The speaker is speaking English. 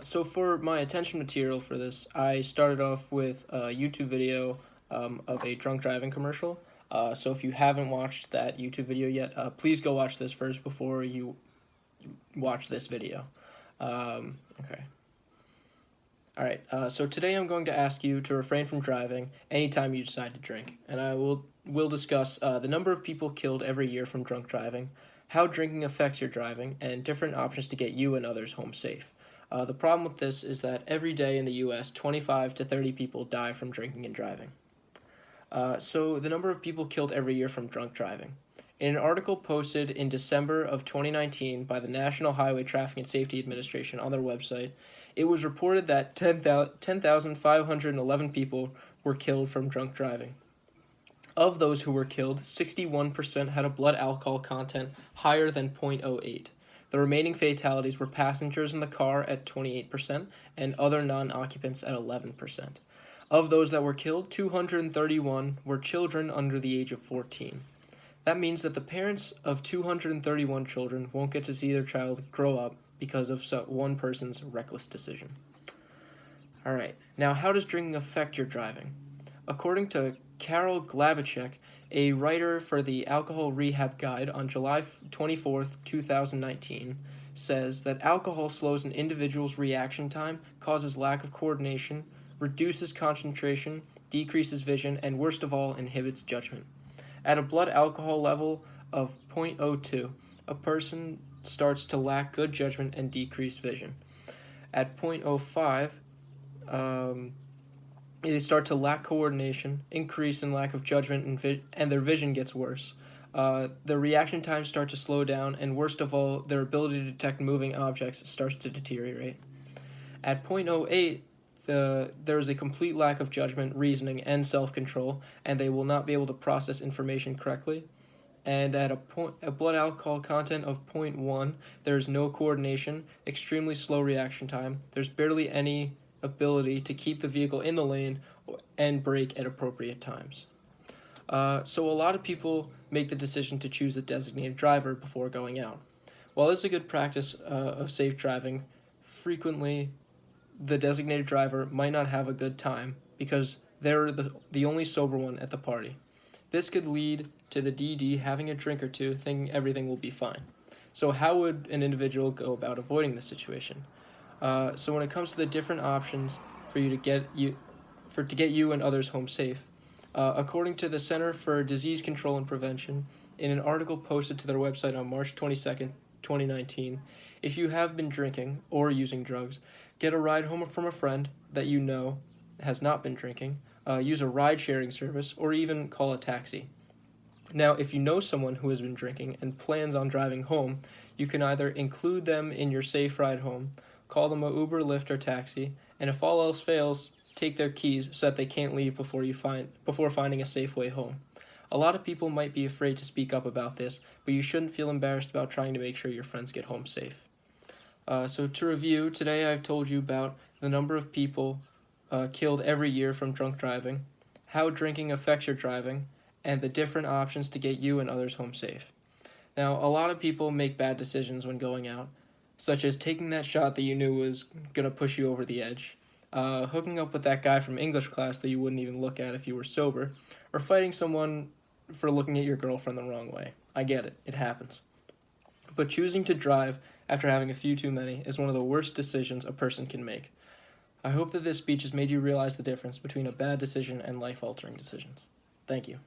So for my attention material for this, I started off with a YouTube video of a drunk driving commercial. So if you haven't watched that YouTube video yet, please go watch this first before you watch this video. Okay. All right. So today I'm going to ask you to refrain from driving anytime you decide to drink, and I will discuss the number of people killed every year from drunk driving, how drinking affects your driving, and different options to get you and others home safe. The problem with this is that every day in the U.S., 25 to 30 people die from drinking and driving. So the number of people killed every year from drunk driving. In an article posted in December of 2019 by the National Highway Traffic and Safety Administration on their website, it was reported that 10,511 people were killed from drunk driving. Of those who were killed, 61% had a blood alcohol content higher than 0.08. The remaining fatalities were passengers in the car at 28% and other non-occupants at 11%. Of those that were killed, 231 were children under the age of 14. That means that the parents of 231 children won't get to see their child grow up because of one person's reckless decision. All right, now how does drinking affect your driving? According to Carol Glabachek, a writer for the Alcohol Rehab Guide on July 24th, 2019, says that alcohol slows an individual's reaction time, causes lack of coordination, reduces concentration, decreases vision, and worst of all, inhibits judgment. At a blood alcohol level of 0.02, a person starts to lack good judgment and decrease vision. At 0.05, they start to lack coordination, increase in lack of judgment, and their vision gets worse. Their reaction times start to slow down, and worst of all, their ability to detect moving objects starts to deteriorate. At 0.08, there is a complete lack of judgment, reasoning, and self-control, and they will not be able to process information correctly. And at a blood alcohol content of 0.1, there is no coordination, extremely slow reaction time, there's barely any ability to keep the vehicle in the lane and brake at appropriate times. So a lot of people make the decision to choose a designated driver before going out. While it's a good practice of safe driving, frequently the designated driver might not have a good time because they're the only sober one at the party. This could lead to the DD having a drink or two, thinking everything will be fine. So how would an individual go about avoiding this situation? So when it comes to the different options to get you and others home safe, according to the Center for Disease Control and Prevention, in an article posted to their website on March 22nd, 2019, if you have been drinking or using drugs, get a ride home from a friend that you know has not been drinking, use a ride-sharing service, or even call a taxi. Now, if you know someone who has been drinking and plans on driving home, you can either include them in your safe ride home, call them a Uber, Lyft, or taxi, and if all else fails, take their keys so that they can't leave before finding a safe way home. A lot of people might be afraid to speak up about this, but you shouldn't feel embarrassed about trying to make sure your friends get home safe. So to review, today I've told you about the number of people killed every year from drunk driving, how drinking affects your driving, and the different options to get you and others home safe. Now, a lot of people make bad decisions when going out, such as taking that shot that you knew was going to push you over the edge, hooking up with that guy from English class that you wouldn't even look at if you were sober, or fighting someone for looking at your girlfriend the wrong way. I get it, it happens. But choosing to drive after having a few too many is one of the worst decisions a person can make. I hope that this speech has made you realize the difference between a bad decision and life-altering decisions. Thank you.